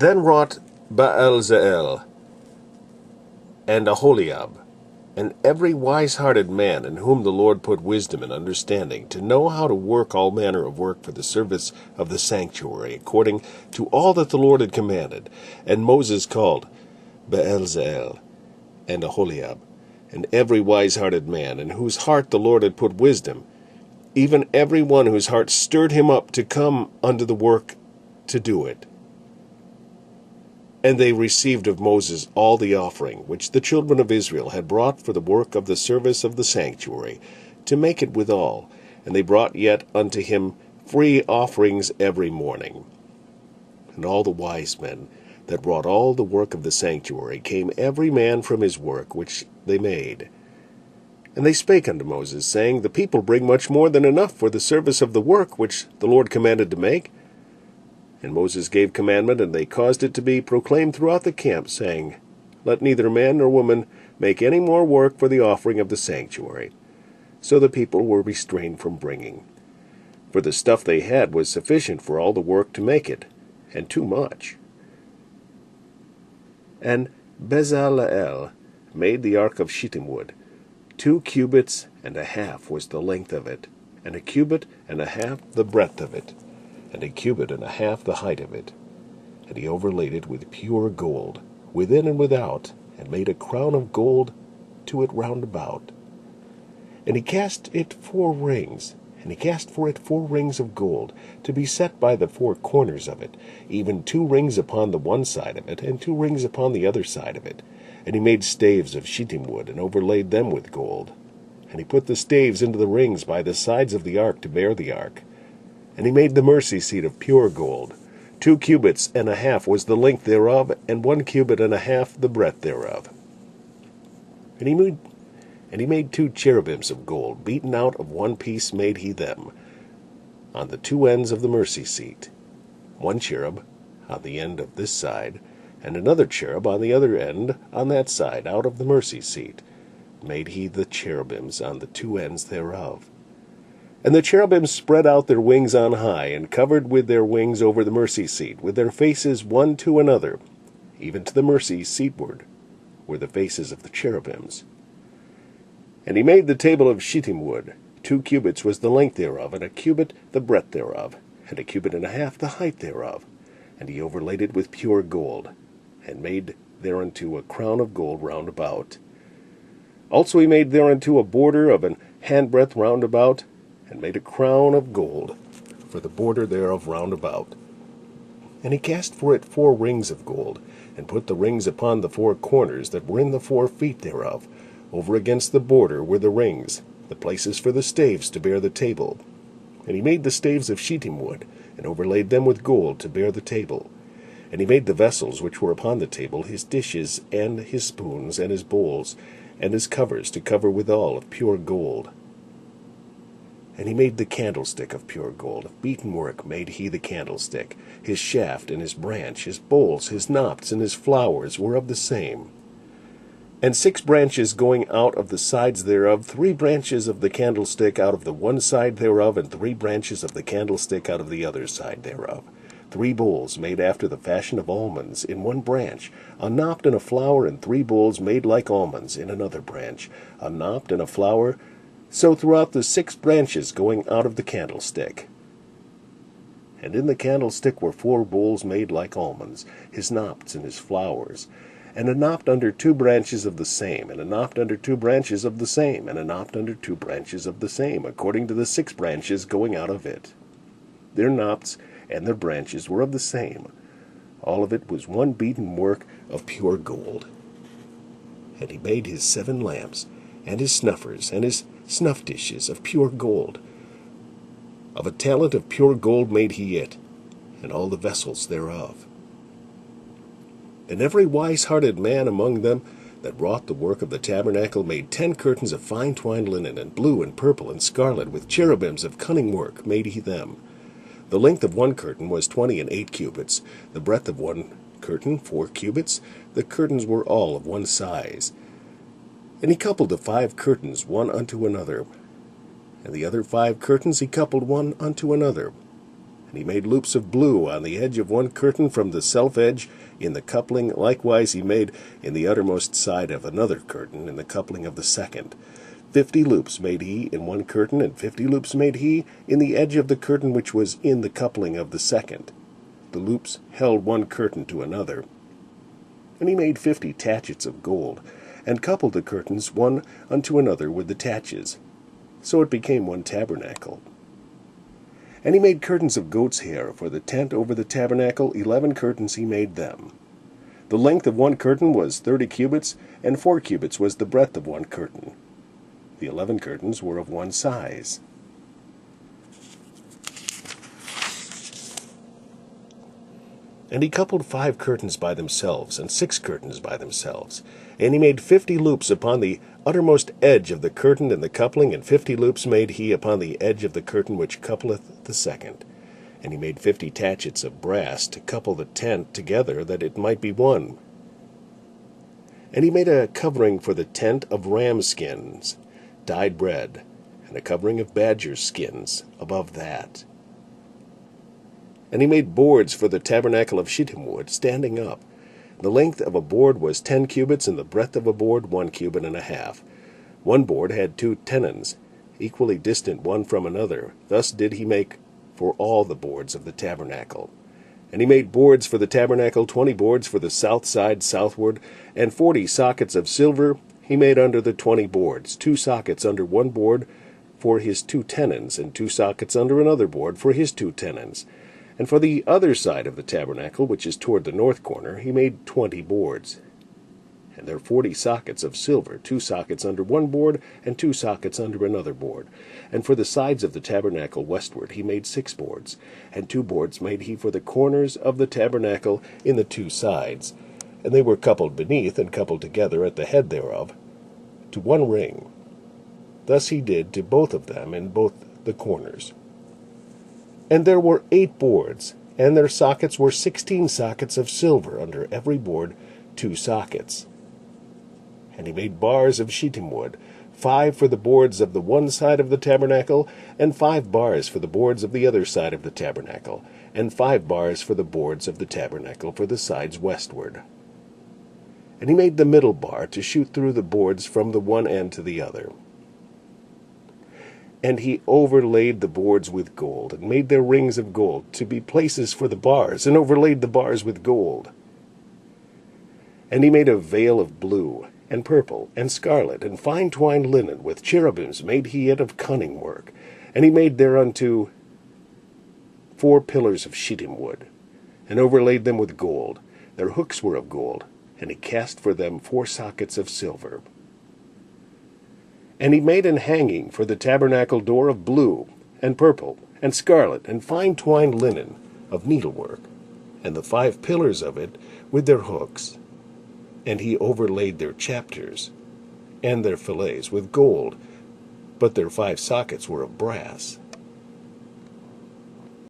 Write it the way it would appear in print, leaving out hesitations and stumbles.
Then wrought Bezaleel and Aholiab, and every wise-hearted man in whom the Lord put wisdom and understanding, to know how to work all manner of work for the service of the sanctuary, according to all that the Lord had commanded. And Moses called Bezaleel and Aholiab, and every wise-hearted man, in whose heart the Lord had put wisdom, even every one whose heart stirred him up to come unto the work to do it. And they received of Moses all the offering which the children of Israel had brought for the work of the service of the sanctuary, to make it withal. And they brought yet unto him free offerings every morning. And all the wise men that wrought all the work of the sanctuary came every man from his work which they made. And they spake unto Moses, saying, The people bring much more than enough for the service of the work which the Lord commanded to make. And Moses gave commandment, and they caused it to be proclaimed throughout the camp, saying, Let neither man nor woman make any more work for the offering of the sanctuary. So the people were restrained from bringing. For the stuff they had was sufficient for all the work to make it, and too much. And Bezaleel made the ark of shittim wood. 2 cubits and a half was the length of it, and 1 cubit and a half the breadth of it, and 1 cubit and a half the height of it. And he overlaid it with pure gold, within and without, and made a crown of gold to it round about. And he cast it 4 rings, and he cast for it 4 rings of gold, to be set by the 4 corners of it, even 2 rings upon the one side of it, and 2 rings upon the other side of it. And he made staves of shittim wood, and overlaid them with gold. And he put the staves into the rings by the sides of the ark to bear the ark. And he made the mercy seat of pure gold. 2 cubits and a half was the length thereof, and 1 cubit and a half the breadth thereof. And he made 2 cherubims of gold, beaten out of one piece made he them, on the 2 ends of the mercy seat. 1 cherub on the end of this side, and another cherub on the other end on that side, out of the mercy seat, made he the cherubims on the 2 ends thereof. And the cherubims spread out their wings on high, and covered with their wings over the mercy seat, with their faces one to another, even to the mercy seatward were the faces of the cherubims. And he made the table of shittim wood. 2 cubits was the length thereof, and 1 cubit the breadth thereof, and 1 cubit and a half the height thereof. And he overlaid it with pure gold, and made thereunto a crown of gold round about. Also he made thereunto a border of an handbreadth round about, and made a crown of gold for the border thereof round about. And he cast for it 4 rings of gold, and put the rings upon the 4 corners that were in the 4 feet thereof. Over against the border were the rings, the places for the staves to bear the table. And he made the staves of shittim wood, and overlaid them with gold to bear the table. And he made the vessels which were upon the table, his dishes, and his spoons, and his bowls, and his covers to cover withal of pure gold. And he made the candlestick of pure gold. Of beaten work made he the candlestick. His shaft and his branch, his bowls, his knops, and his flowers were of the same. And 6 branches going out of the sides thereof, 3 branches of the candlestick out of the one side thereof, and 3 branches of the candlestick out of the other side thereof. 3 bowls made after the fashion of almonds in one branch, a knot and a flower, and 3 bowls made like almonds in another branch, a knot and a flower, so throughout the 6 branches going out of the candlestick. And in the candlestick were 4 bowls made like almonds, his knops and his flowers, and a knot under 2 branches of the same, and a knot under 2 branches of the same, and a knot under 2 branches of the same, according to the 6 branches going out of it. Their knots and their branches were of the same. All of it was one beaten work of pure gold. And he made his 7 lamps, and his snuffers, and his snuff dishes of pure gold. Of a talent of pure gold made he it, and all the vessels thereof. And every wise-hearted man among them that wrought the work of the tabernacle made 10 curtains of fine twined linen, and blue, and purple, and scarlet, with cherubims of cunning work made he them. The length of one curtain was 20 and 8 cubits, the breadth of one curtain 4 cubits. The curtains were all of one size. And he coupled the 5 curtains one unto another, and the other 5 curtains he coupled one unto another. And he made loops of blue on the edge of one curtain from the self-edge in the coupling. Likewise he made in the uttermost side of another curtain in the coupling of the second. 50 loops made he in one curtain, and 50 loops made he in the edge of the curtain which was in the coupling of the second. The loops held one curtain to another. And he made 50 taches of gold, and coupled the curtains one unto another with the taches. So it became one tabernacle. And he made curtains of goat's hair for the tent over the tabernacle. 11 curtains he made them. The length of one curtain was 30 cubits, and 4 cubits was the breadth of one curtain. The 11 curtains were of one size. And he coupled 5 curtains by themselves, and 6 curtains by themselves. And he made 50 loops upon the uttermost edge of the curtain in the coupling, and 50 loops made he upon the edge of the curtain which coupleth the second. And he made 50 taches of brass to couple the tent together, that it might be one. And he made a covering for the tent of ram skins, dyed red, and a covering of badger skins above that. And he made boards for the tabernacle of shittim wood, standing up. The length of a board was 10 cubits, and the breadth of a board 1 cubit and a half. One board had 2 tenons, equally distant one from another. Thus did he make for all the boards of the tabernacle. And he made boards for the tabernacle, 20 boards for the south side southward, and 40 sockets of silver he made under the 20 boards, 2 sockets under one board for his 2 tenons, and 2 sockets under another board for his 2 tenons. And for the other side of the tabernacle, which is toward the north corner, he made 20 boards. And there are 40 sockets of silver, 2 sockets under one board, and 2 sockets under another board. And for the sides of the tabernacle westward he made 6 boards, and 2 boards made he for the corners of the tabernacle in the 2 sides. And they were coupled beneath, and coupled together at the head thereof, to one ring. Thus he did to both of them in both the corners. And there were 8 boards, and their sockets were 16 sockets of silver, under every board 2 sockets. And he made bars of shittim wood, 5 for the boards of the one side of the tabernacle, and 5 bars for the boards of the other side of the tabernacle, and 5 bars for the boards of the tabernacle for the sides westward. And he made the middle bar to shoot through the boards from the one end to the other. And he overlaid the boards with gold, and made their rings of gold to be places for the bars, and overlaid the bars with gold. And he made a veil of blue, and purple, and scarlet, and fine twined linen, with cherubims made he it of cunning work. And he made thereunto 4 pillars of shittim wood, and overlaid them with gold. Their hooks were of gold, and he cast for them 4 sockets of silver. And he made an hanging for the tabernacle door of blue, and purple, and scarlet, and fine twined linen, of needlework, and the 5 pillars of it with their hooks. And he overlaid their chapters, and their fillets with gold, but their 5 sockets were of brass.